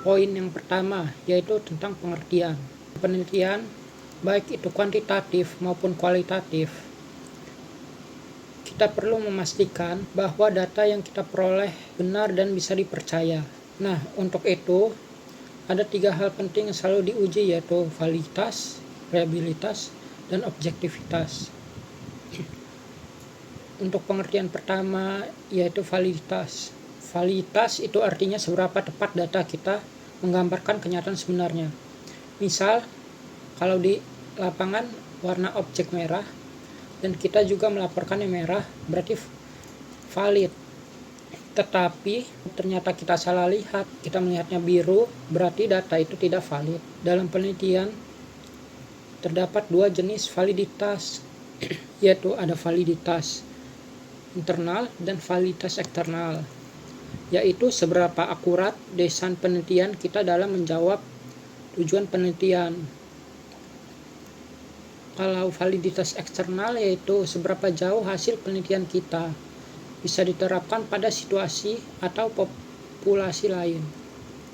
Poin yang pertama yaitu tentang pengertian. Penelitian, baik itu kuantitatif maupun kualitatif, kita perlu memastikan bahwa data yang kita peroleh benar dan bisa dipercaya. Nah, untuk itu ada 3 hal penting yang selalu diuji, yaitu validitas, reliabilitas, dan objektivitas. Untuk pengertian pertama yaitu validitas. Validitas itu artinya seberapa tepat data kita menggambarkan kenyataan sebenarnya. Misal, kalau di lapangan warna objek merah dan kita juga melaporkannya merah, berarti valid. Tetapi ternyata kita salah lihat, kita melihatnya biru, berarti data itu tidak valid. Dalam penelitian terdapat 2 jenis validitas, yaitu ada validitas internal dan validitas eksternal, yaitu seberapa akurat desain penelitian kita dalam menjawab tujuan penelitian. Kalau validitas eksternal yaitu seberapa jauh hasil penelitian kita bisa diterapkan pada situasi atau populasi lain.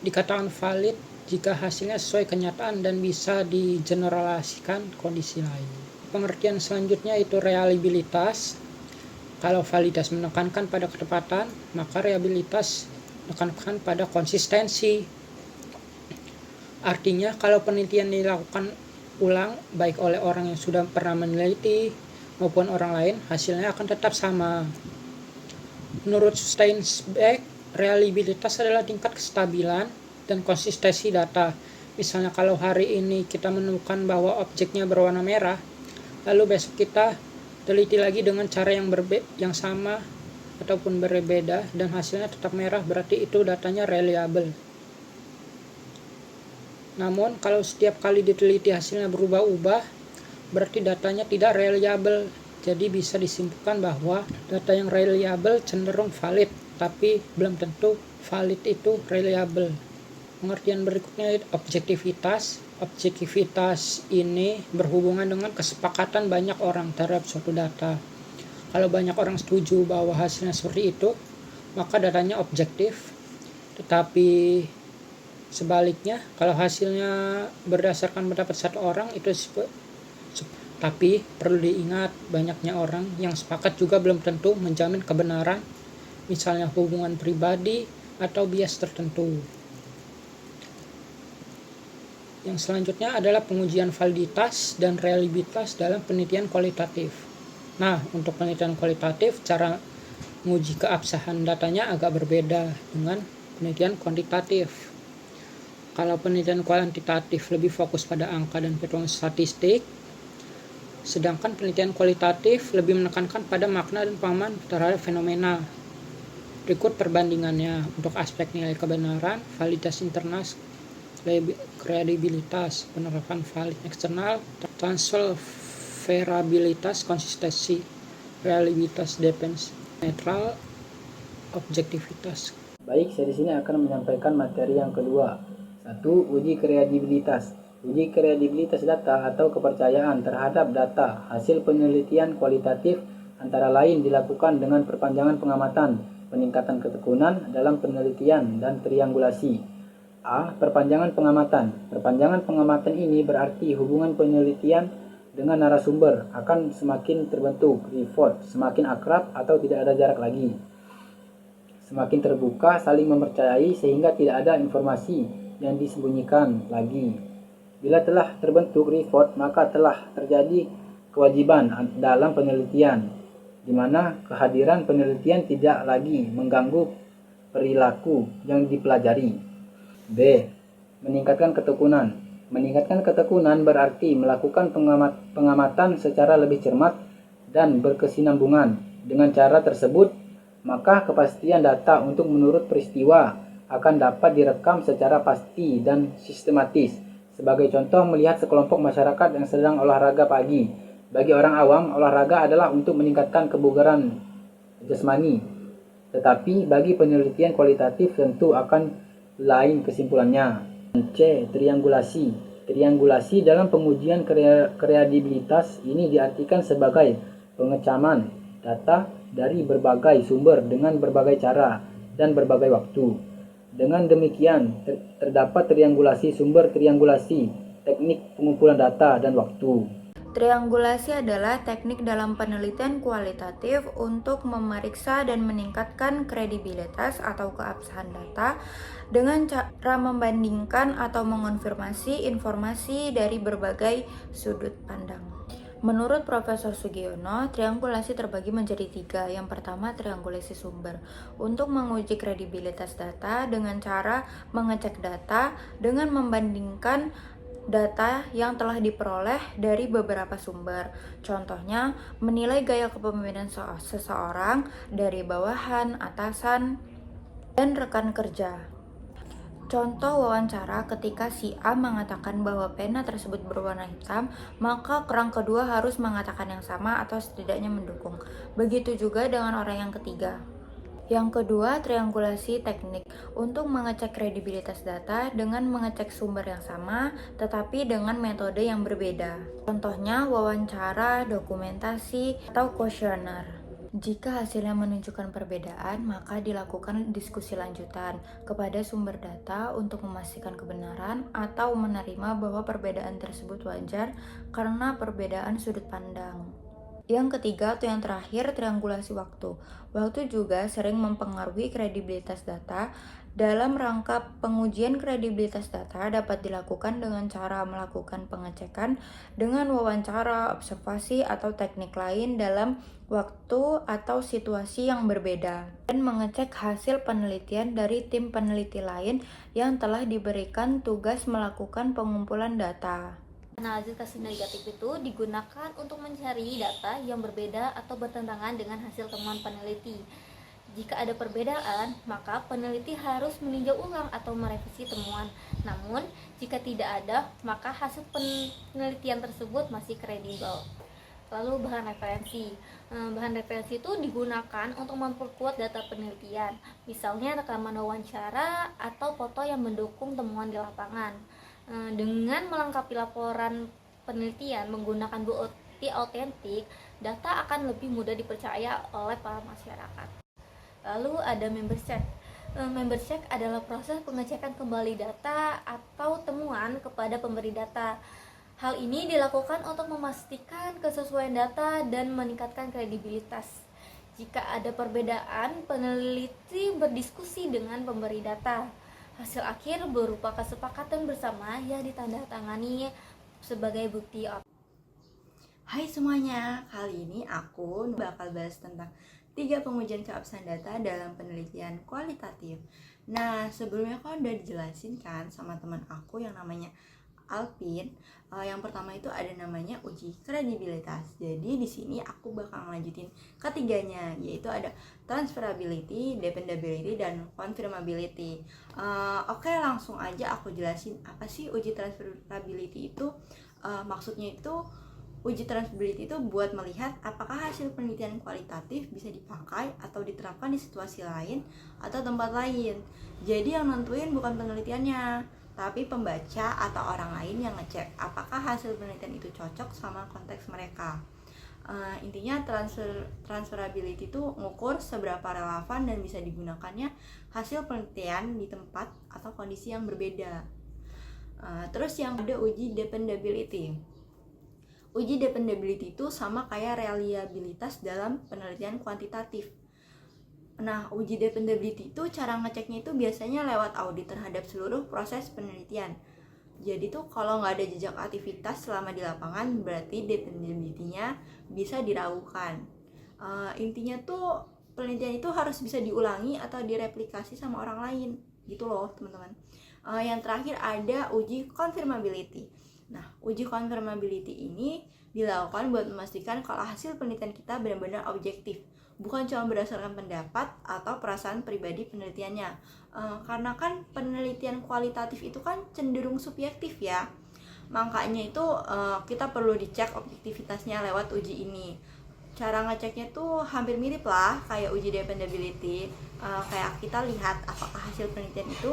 Dikatakan valid jika hasilnya sesuai kenyataan dan bisa digeneralisasikan kondisi lain. Pengertian selanjutnya itu reliabilitas. Kalau validitas menekankan pada ketepatan, maka reliabilitas menekankan pada konsistensi. Artinya kalau penelitian dilakukan ulang baik oleh orang yang sudah pernah meneliti maupun orang lain, hasilnya akan tetap sama. Menurut Steinbeck, reliabilitas adalah tingkat kestabilan dan konsistensi data. Misalnya kalau hari ini kita menemukan bahwa objeknya berwarna merah, lalu besok kita teliti lagi dengan cara yang sama ataupun berbeda dan hasilnya tetap merah, berarti itu datanya reliable. Namun kalau setiap kali diteliti hasilnya berubah-ubah, berarti datanya tidak reliable. Jadi bisa disimpulkan bahwa data yang reliable cenderung valid, tapi belum tentu valid itu reliable. Pengertian berikutnya objektivitas. Objektivitas ini berhubungan dengan kesepakatan banyak orang terhadap suatu data. Kalau banyak orang setuju bahwa hasilnya seperti itu, maka datanya objektif. Tetapi sebaliknya, kalau hasilnya berdasarkan pendapat satu orang, itu tapi perlu diingat, banyaknya orang yang sepakat juga belum tentu menjamin kebenaran, misalnya hubungan pribadi atau bias tertentu. Yang selanjutnya adalah pengujian validitas dan reliabilitas dalam penelitian kualitatif. Nah, untuk penelitian kualitatif, cara menguji keabsahan datanya agak berbeda dengan penelitian kuantitatif. Kalau penelitian kuantitatif lebih fokus pada angka dan perhitungan statistik, sedangkan penelitian kualitatif lebih menekankan pada makna dan pemahaman terhadap fenomena. Berikut perbandingannya. Untuk aspek nilai kebenaran, validitas internal, kredibilitas, penerapan valid eksternal, transferabilitas, konsistensi, reliabilitas, depends, netral, objektivitas. Baik, saya di sini akan menyampaikan materi yang kedua. 1. Uji kredibilitas. Uji kredibilitas data atau kepercayaan terhadap data hasil penelitian kualitatif antara lain dilakukan dengan perpanjangan pengamatan, peningkatan ketekunan dalam penelitian, dan triangulasi. A. Perpanjangan pengamatan. Perpanjangan pengamatan ini berarti hubungan penelitian dengan narasumber akan semakin terbentuk, reward, semakin akrab atau tidak ada jarak lagi. Semakin terbuka, saling mempercayai sehingga tidak ada informasi yang disembunyikan lagi. Bila telah terbentuk reward, maka telah terjadi kewajiban dalam penelitian, di mana kehadiran penelitian tidak lagi mengganggu perilaku yang dipelajari. B. Meningkatkan ketekunan. Meningkatkan ketekunan berarti melakukan pengamatan secara lebih cermat dan berkesinambungan. Dengan cara tersebut, maka kepastian data untuk menurut peristiwa akan dapat direkam secara pasti dan sistematis, Sebagai contoh, melihat sekelompok masyarakat yang sedang olahraga pagi. Bagi orang awam, olahraga adalah untuk meningkatkan kebugaran jasmani. Tetapi bagi penelitian kualitatif tentu akan lain kesimpulannya. C. Triangulasi. Triangulasi dalam pengujian kredibilitas ini diartikan sebagai pengecaman data dari berbagai sumber dengan berbagai cara dan berbagai waktu. Dengan demikian, terdapat triangulasi sumber, triangulasi teknik pengumpulan data dan waktu. Triangulasi adalah teknik dalam penelitian kualitatif untuk memeriksa dan meningkatkan kredibilitas atau keabsahan data dengan cara membandingkan atau mengonfirmasi informasi dari berbagai sudut pandang. Menurut Profesor Sugiono, triangulasi terbagi menjadi 3. Yang pertama, triangulasi sumber. Untuk menguji kredibilitas data dengan cara mengecek data dengan membandingkan data yang telah diperoleh dari beberapa sumber. Contohnya, menilai gaya kepemimpinan seseorang dari bawahan, atasan, dan rekan kerja. Contoh wawancara, ketika si A mengatakan bahwa pena tersebut berwarna hitam, maka orang kedua harus mengatakan yang sama atau setidaknya mendukung. Begitu juga dengan orang yang ketiga. Yang kedua, triangulasi teknik untuk mengecek kredibilitas data dengan mengecek sumber yang sama tetapi dengan metode yang berbeda. Contohnya wawancara, dokumentasi, atau kuesioner. Jika hasilnya menunjukkan perbedaan, maka dilakukan diskusi lanjutan kepada sumber data untuk memastikan kebenaran atau menerima bahwa perbedaan tersebut wajar karena perbedaan sudut pandang. Yang ketiga atau yang terakhir, triangulasi waktu. Waktu juga sering mempengaruhi kredibilitas data. Dalam rangka pengujian kredibilitas data dapat dilakukan dengan cara melakukan pengecekan dengan wawancara, observasi, atau teknik lain dalam waktu atau situasi yang berbeda, dan mengecek hasil penelitian dari tim peneliti lain yang telah diberikan tugas melakukan pengumpulan data. Analisis kasus negatif itu digunakan untuk mencari data yang berbeda atau bertentangan dengan hasil temuan peneliti. Jika ada perbedaan, maka peneliti harus meninjau ulang atau merevisi temuan. Namun, jika tidak ada, maka hasil penelitian tersebut masih kredibel. Lalu bahan referensi. Bahan referensi itu digunakan untuk memperkuat data penelitian. Misalnya rekaman wawancara atau foto yang mendukung temuan di lapangan. Dengan melengkapi laporan penelitian menggunakan bukti autentik, data akan lebih mudah dipercaya oleh para masyarakat. Lalu ada member check. Member check adalah proses pengecekan kembali data atau temuan kepada pemberi data. Hal ini dilakukan untuk memastikan kesesuaian data dan meningkatkan kredibilitas. Jika ada perbedaan, peneliti berdiskusi dengan pemberi data. Hasil akhir berupa kesepakatan bersama yang ditandatangani sebagai bukti. Hai semuanya, kali ini aku bakal bahas tentang 3 pengujian keabsahan data dalam penelitian kualitatif. Nah, sebelumnya kan udah dijelasin kan sama teman aku yang namanya Alvin. Yang pertama itu ada namanya uji kredibilitas. Jadi di sini aku bakal ngelanjutin ketiganya, yaitu ada transferability, dependability, dan confirmability. Oke, langsung aja aku jelasin apa sih uji transferability itu. Maksudnya itu uji transferability itu buat melihat apakah hasil penelitian kualitatif bisa dipakai atau diterapkan di situasi lain atau tempat lain. Jadi yang nentuin bukan penelitiannya, tapi pembaca atau orang lain yang ngecek apakah hasil penelitian itu cocok sama konteks mereka. Intinya transferability itu ngukur seberapa relevan dan bisa digunakannya hasil penelitian di tempat atau kondisi yang berbeda. Terus yang ada uji dependability. Uji dependability itu sama kayak reliabilitas dalam penelitian kuantitatif. Nah, uji dependability itu cara ngeceknya itu biasanya lewat audit terhadap seluruh proses penelitian. Jadi tuh kalau nggak ada jejak aktivitas selama di lapangan, berarti dependability-nya bisa diragukan. Intinya tuh penelitian itu harus bisa diulangi atau direplikasi sama orang lain, gitu loh teman-teman. Yang terakhir ada uji confirmability. Nah, uji confirmability ini dilakukan buat memastikan kalau hasil penelitian kita benar-benar objektif, bukan cuma berdasarkan pendapat atau perasaan pribadi penelitiannya. Karena kan penelitian kualitatif itu kan cenderung subjektif ya. Makanya itu kita perlu dicek objektivitasnya lewat uji ini. Cara ngeceknya tuh hampir mirip lah kayak uji dependability. Kayak kita lihat apakah hasil penelitian itu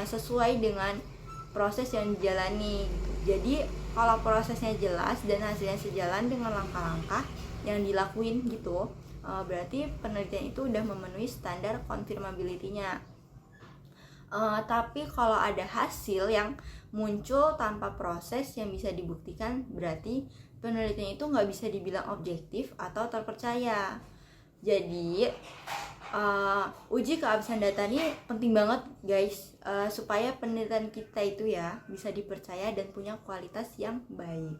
sesuai dengan proses yang dijalani gitu. Jadi kalau prosesnya jelas dan hasilnya sejalan dengan langkah-langkah yang dilakuin gitu, berarti penelitian itu udah memenuhi standar confirmability-nya. Tapi kalau ada hasil yang muncul tanpa proses yang bisa dibuktikan, berarti penelitian itu nggak bisa dibilang objektif atau terpercaya. Jadi uji keabsahan data ini penting banget guys, supaya penelitian kita itu ya bisa dipercaya dan punya kualitas yang baik.